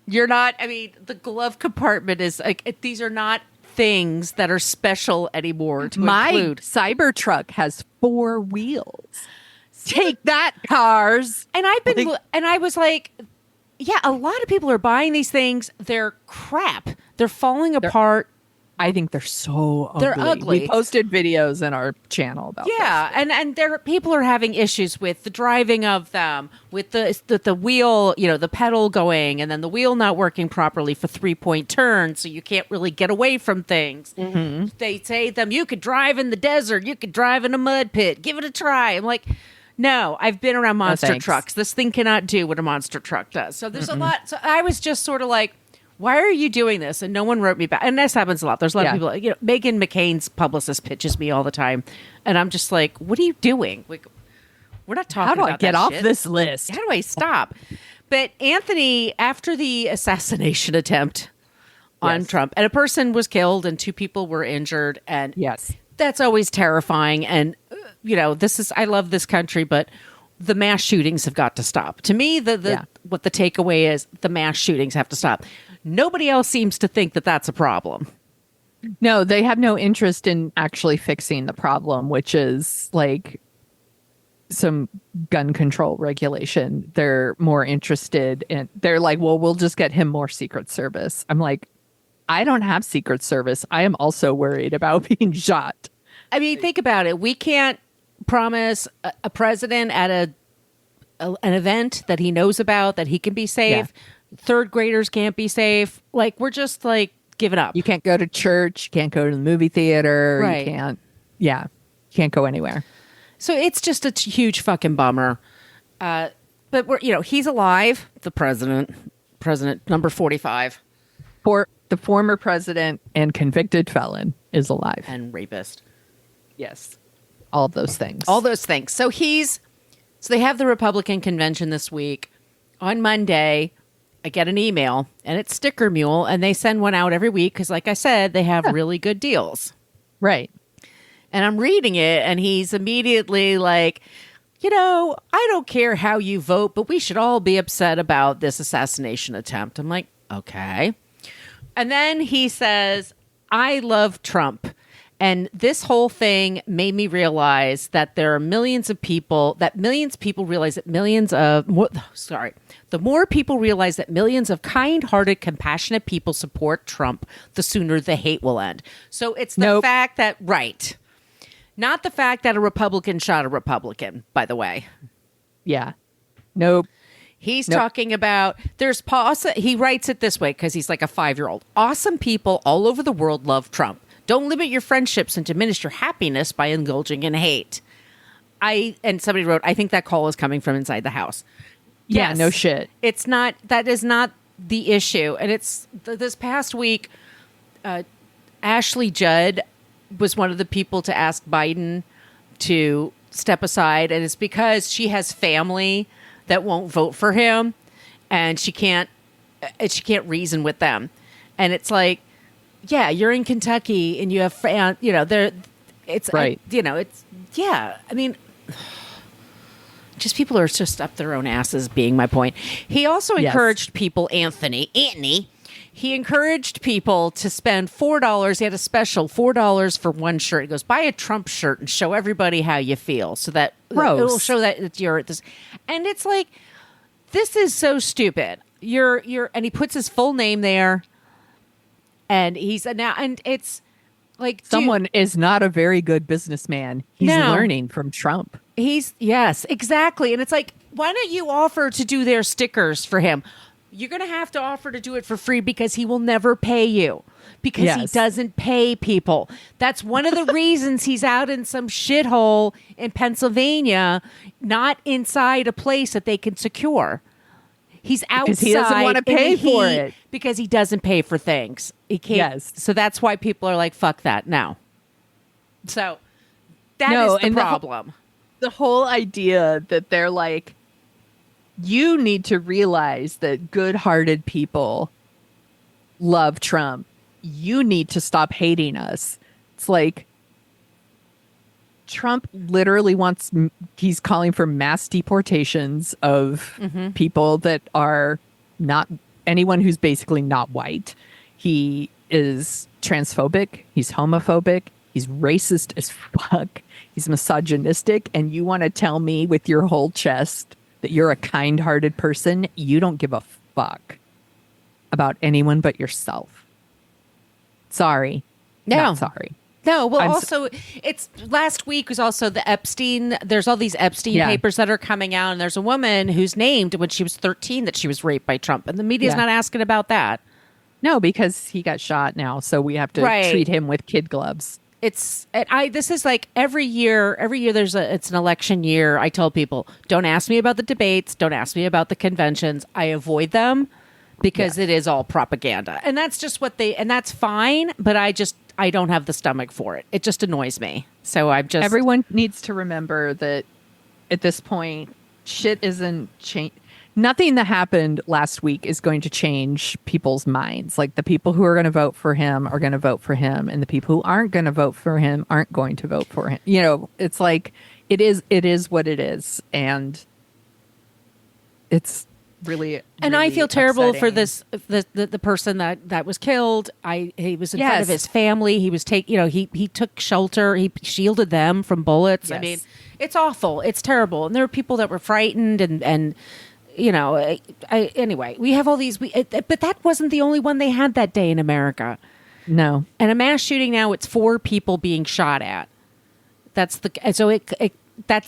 You're not, the glove compartment is like, these are not things that are special anymore to My include. Cybertruck has 4 wheels. Take that, cars. And I was like, yeah, a lot of people are buying these things. They're crap. They're falling apart I think they're so ugly. They're ugly. We posted videos in our channel about this. And there people are having issues with the driving of them, with the wheel, the pedal going, and then the wheel not working properly for 3-point turns, so you can't really get away from things. Mm-hmm. They say to them, you could drive in the desert, you could drive in a mud pit, give it a try. I'm like, no, I've been around monster trucks. This thing cannot do what a monster truck does. So there's a lot. So I was just sort of like, why are you doing this? And no one wrote me back. And this happens a lot. There's a lot of people, Meghan McCain's publicist pitches me all the time. And I'm just like, what are you doing? Like, we're not talking about that. How do I get off shit. this list? How do I stop? But Anthony, after the assassination attempt on Trump, and a person was killed and 2 people were injured. And that's always terrifying. And, I love this country, but the mass shootings have got to stop. To me, what the takeaway is, the mass shootings have to stop. Nobody else seems to think that that's a problem. No, they have no interest in actually fixing the problem, which is like some gun control regulation. They're more interested in, they're like, well, we'll just get him more Secret Service. I'm like, I don't have Secret Service. I am also worried about being shot. I mean, think about it. We can't promise a president at an event that he knows about that he can be safe. Third graders can't be safe. Like, we're just like, give it up. You can't go to church. You can't go to the movie theater. Right. You can't go anywhere. So it's just a huge fucking bummer. But he's alive. The president number 45. The former president and convicted felon is alive. And rapist. Yes. All of those things. So they have the Republican convention this week. On Monday, I get an email, and it's Sticker Mule, and they send one out every week because, like I said, they have really good deals. Right. And I'm reading it, and he's immediately like, I don't care how you vote, but we should all be upset about this assassination attempt. I'm like, okay. And then he says, I love Trump. And this whole thing made me realize that there are millions of people realize that the more people realize that millions of kind-hearted, compassionate people support Trump, the sooner the hate will end. So it's the fact that, not the fact that a Republican shot a Republican, by the way. Yeah. Nope. He's talking about, he writes it this way because he's like a 5-year-old. Awesome people all over the world love Trump. Don't limit your friendships and diminish your happiness by indulging in hate. And somebody wrote, I think that call is coming from inside the house. Yeah, no shit. That is not the issue. And it's this past week, Ashley Judd was one of the people to ask Biden to step aside. And it's because she has family that won't vote for him, and she can't reason with them. And it's like, yeah, you're in Kentucky and you have, it's right. I mean, just people are just up their own asses, being my point. He also encouraged people, Anthony, he encouraged people to spend $4. He had a special $4 for one shirt. He goes, buy a Trump shirt and show everybody how you feel, so that it'll show that you're at this. And it's like, this is so stupid. And he puts his full name there. And it's like, someone is not a very good businessman. He's learning from Trump. Yes, exactly. And it's like, why don't you offer to do their stickers for him? You're going to have to offer to do it for free because he will never pay you, because he doesn't pay people. That's one of the reasons he's out in some shithole in Pennsylvania, not inside a place that they can secure. He's outside because he doesn't want to pay for it. Because he doesn't pay for things. He can't. Yes. So that's why people are like, fuck that now. So that is the problem. The whole idea that they're like, you need to realize that good-hearted people love Trump. You need to stop hating us. It's like, Trump literally he's calling for mass deportations of people that are not, anyone who's basically not white. He is transphobic. He's homophobic. He's racist as fuck. He's misogynistic. And you want to tell me with your whole chest that you're a kind-hearted person? You don't give a fuck about anyone but yourself. Sorry. No. Not sorry. No, well, also, it's last week was also the Epstein. There's all these Epstein papers that are coming out, and there's a woman who's named when she was 13 that she was raped by Trump, and the media's not asking about that. No, because he got shot now, so we have to treat him with kid gloves. This is like every year it's an election year. I tell people, don't ask me about the debates, don't ask me about the conventions. I avoid them because it is all propaganda, and that's just and that's fine. But I don't have the stomach for it. It just annoys me. So everyone needs to remember that at this point, shit isn't change. Nothing that happened last week is going to change people's minds. Like the people who are going to vote for him are going to vote for him, and the people who aren't going to vote for him aren't going to vote for him. You know, it's like it is what it is, and it's really. And I feel terrible upsetting. for the person that was killed. He was in front of his family. He was he took shelter. He shielded them from bullets. Yes. I mean, it's awful. It's terrible. And there were people that were frightened and anyway, we have all these. But that wasn't the only one they had that day in America. No. And a mass shooting now, it's 4 people being shot at.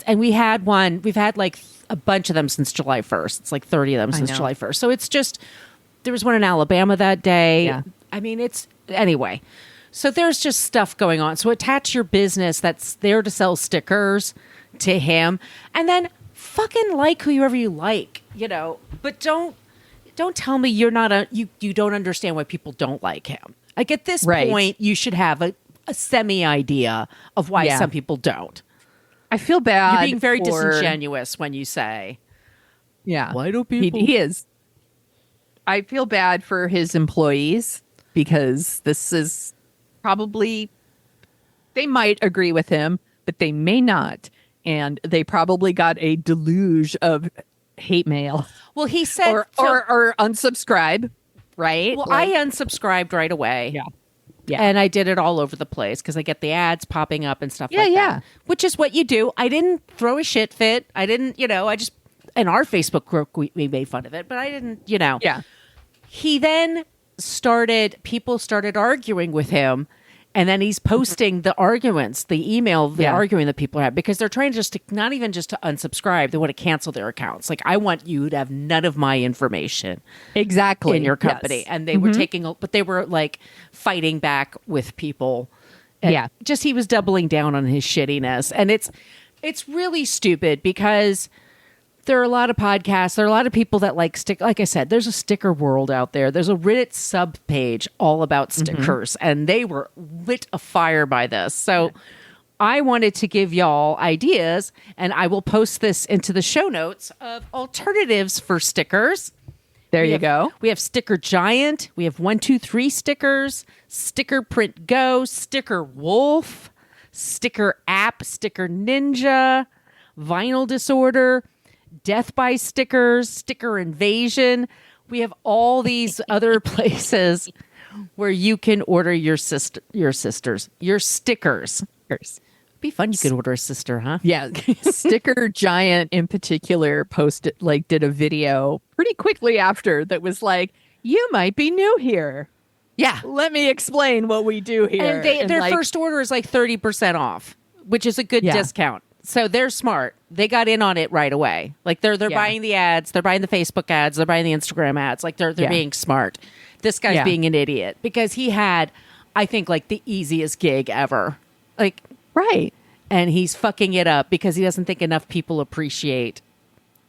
And we had one. We've had like a bunch of them since July 1st. It's like 30 of them since July 1st. So it's just, there was one in Alabama that day. Yeah. I mean, anyway. So there's just stuff going on. So attach your business that's there to sell stickers to him, and then fucking like whoever you like, but don't tell me you're not you don't understand why people don't like him. Like at this point, you should have a semi idea of why some people don't. I feel bad. You're being very disingenuous when you say, yeah, why do people? He is. I feel bad for his employees because this is probably, they might agree with him, but they may not. And they probably got a deluge of hate mail. Well, he said, or unsubscribe, right? Well, I unsubscribed right away. Yeah. And I did it all over the place because I get the ads popping up and stuff like that. Which is what you do. I didn't throw a shit fit. I didn't, I just, in our Facebook group, we made fun of it, but I didn't, Yeah. He then people started arguing with him. And then he's posting the arguments, the email, arguing that people have, because they're trying not even just to unsubscribe, they want to cancel their accounts. Like, I want you to have none of my information exactly in your company. Yes. And they were but they were like fighting back with people. And just he was doubling down on his shittiness. And it's really stupid because there are a lot of podcasts. There are a lot of people that like I said, there's a sticker world out there. There's a Reddit sub page all about stickers, and they were lit afire by this. So I wanted to give y'all ideas, and I will post this into the show notes of alternatives for stickers. There you go. We have Sticker Giant. We have 123 stickers, Sticker Print Go, Sticker Wolf, Sticker App, Sticker Ninja, Vinyl Disorder, Death by Stickers, Sticker Invasion. We have all these other places where you can order your stickers. Be fun. You could order a sister, huh? Yeah. Sticker Giant in particular did a video pretty quickly after that was like, you might be new here. Yeah. Let me explain what we do here. And their first order is like 30% off, which is a good discount. So they're smart. They got in on it right away. Like they're buying the ads, they're buying the Facebook ads, they're buying the Instagram ads. Like they're being smart. This guy's being an idiot because he had, I think, like the easiest gig ever. Like right. And he's fucking it up because he doesn't think enough people appreciate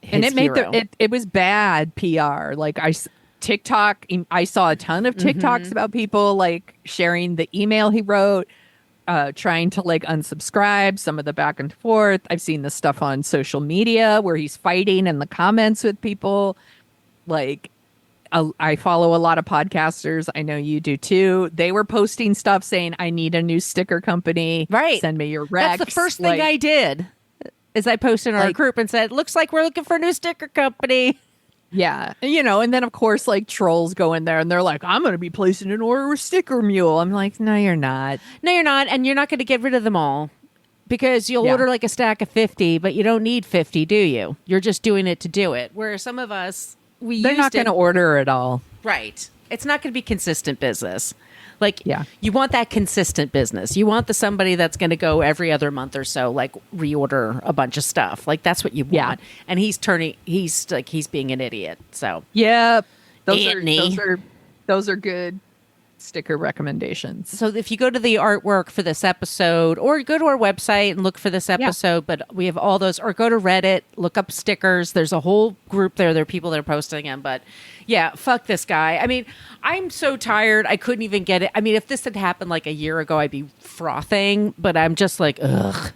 his and it hero. It was bad PR. Like TikTok, I saw a ton of TikToks about people like sharing the email he wrote. Trying to like unsubscribe, some of the back and forth. I've seen this stuff on social media where he's fighting in the comments with people. Like, I follow a lot of podcasters. I know you do too. They were posting stuff saying, I need a new sticker company. Right. Send me your recs. That's the first thing I did is I posted in our group and said, looks like we're looking for a new sticker company. Yeah. And then of course, like trolls go in there and they're like, I'm going to be placing an order with Sticker Mule. I'm like, no, you're not. No, you're not. And you're not going to get rid of them all because you'll order like a stack of 50, but you don't need 50, do you? You're just doing it to do it. Where some of us, they're not going to order it all. Right. It's not going to be consistent business. Like, Yeah. you want that consistent business. You want somebody that's going to go every other month or so, like reorder a bunch of stuff. Like, that's what you want. Yeah. And he's being an idiot. So Yep. Anthony. Those are good sticker recommendations. So if you go to the artwork for this episode, or go to our website and look for this episode, but we have all those, or go to Reddit, look up stickers. There's a whole group there. There are people that are posting them. But yeah, fuck this guy. I mean, I'm so tired. I couldn't even get it. I mean, if this had happened like a year ago, I'd be frothing. But I'm just like, ugh.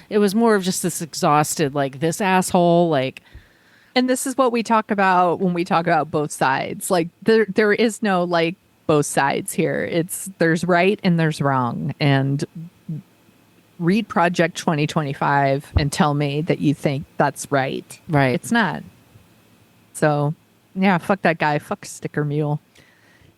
It was more of just this exhausted, like, this asshole, like. And this is what we talk about when we talk about both sides. Like, there is no, like, both sides here. There's right and there's wrong. And read Project 2025 and tell me that you think that's right. Right. It's not. So, yeah, fuck that guy. Fuck Sticker Mule.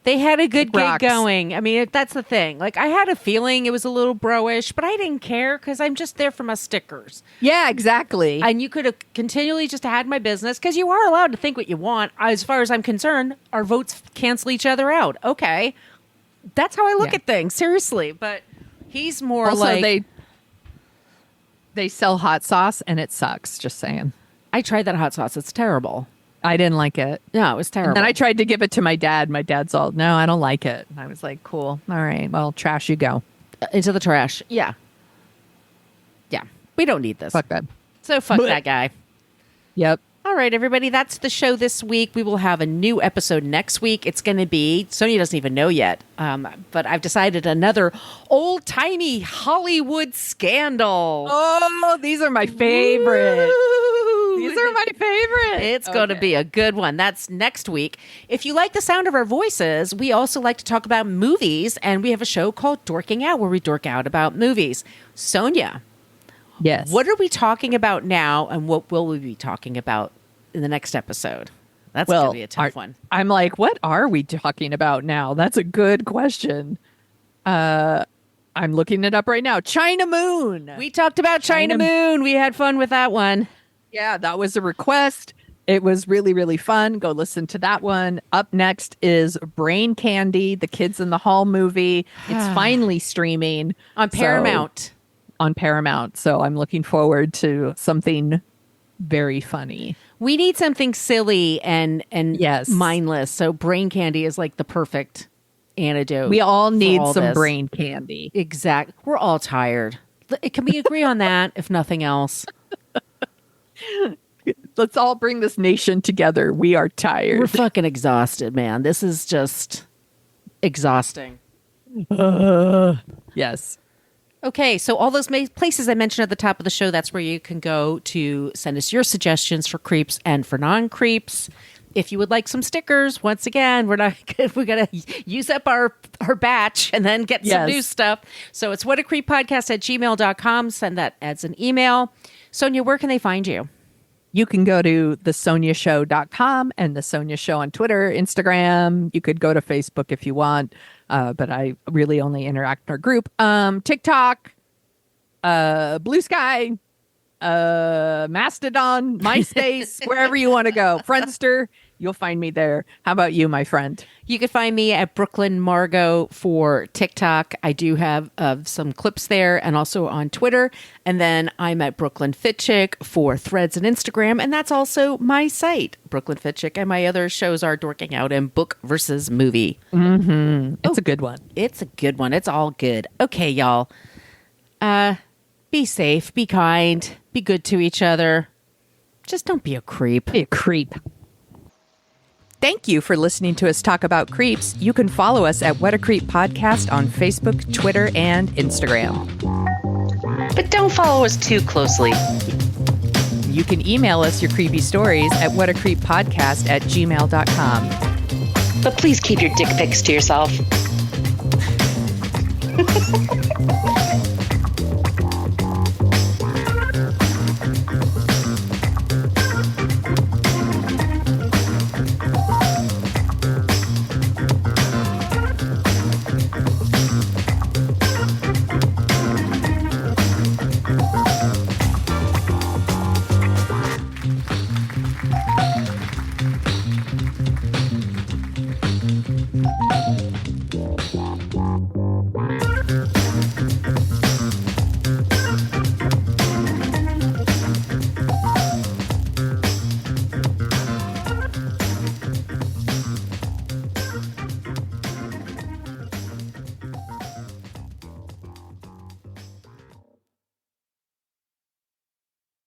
They had a good gig rocks. going. I mean, that's the thing. Like, I had a feeling it was a little bro-ish, but I didn't care because I'm just there for my stickers. Yeah, exactly. And you could have continually just had my business, because you are allowed to think what you want. As far as I'm concerned, our votes cancel each other out. Okay. That's how I look at things. Seriously. But he's more also, like... they sell hot sauce and it sucks. Just saying. I tried that hot sauce. It's terrible. I didn't like it. No, it was terrible. And then I tried to give it to my dad. My dad's all, no, I don't like it. And I was like, cool. All right. Well, trash you go. Into the trash. Yeah. Yeah. We don't need this. Fuck that. So fuck Blech. that guy. Yep. All right, everybody, that's the show this week. We will have a new episode next week. It's going to be, Sonia doesn't even know yet, but I've decided another old-timey Hollywood scandal. Oh, these are my favorite. Woo! These are my favorite. It's going to be a good one. That's next week. If you like the sound of our voices, we also like to talk about movies, and we have a show called Dorking Out, where we dork out about movies. Sonia, Yes. what are we talking about now, and what will we be talking about in the next episode? That's going to be a tough one. I'm like, what are we talking about now? That's a good question. I'm looking it up right now. China Moon. We talked about China Moon. We had fun with that one. Yeah, that was a request. It was really, really fun. Go listen to that one. Up next is Brain Candy, the Kids in the Hall movie. It's finally streaming On Paramount. On Paramount. So I'm looking forward to something very funny. We need something silly and Yes. mindless. So Brain Candy is like the perfect antidote. We all need all some this. brain candy. Exact. We're all tired. Can we agree on that, if nothing else? Let's all bring this nation together. We are tired. We're fucking exhausted, man. This is just exhausting. Yes. Okay, so all those places I mentioned at the top of the show, that's where you can go to send us your suggestions for creeps and for non-creeps. If you would like some stickers, once again, we're going to use up our batch and then get some new stuff. So it's whatacreeppodcast@gmail.com. Send that as an email. Sonia, where can they find you? You can go to thesoniashow.com and The Sonia Show on Twitter, Instagram. You could go to Facebook if you want, but I really only interact in our group. TikTok, Blue Sky, Mastodon, MySpace, wherever you want to go. Friendster, you'll find me there. How about you, my friend? You can find me at Brooklyn Margot for TikTok. I do have some clips there and also on Twitter. And then I'm at Brooklyn Fit Chick for Threads and Instagram. And that's also my site, Brooklyn Fit Chick. And my other shows are Dorking Out and Book versus Movie. Mm-hmm. It's a good one. It's a good one. It's all good. Okay, y'all. Be safe, be kind, be good to each other. Just don't be a creep. Be a creep. Thank you for listening to us talk about creeps. You can follow us at What a Creep Podcast on Facebook, Twitter, and Instagram. But don't follow us too closely. You can email us your creepy stories at whatacreeppodcast@gmail.com. But please keep your dick pics to yourself.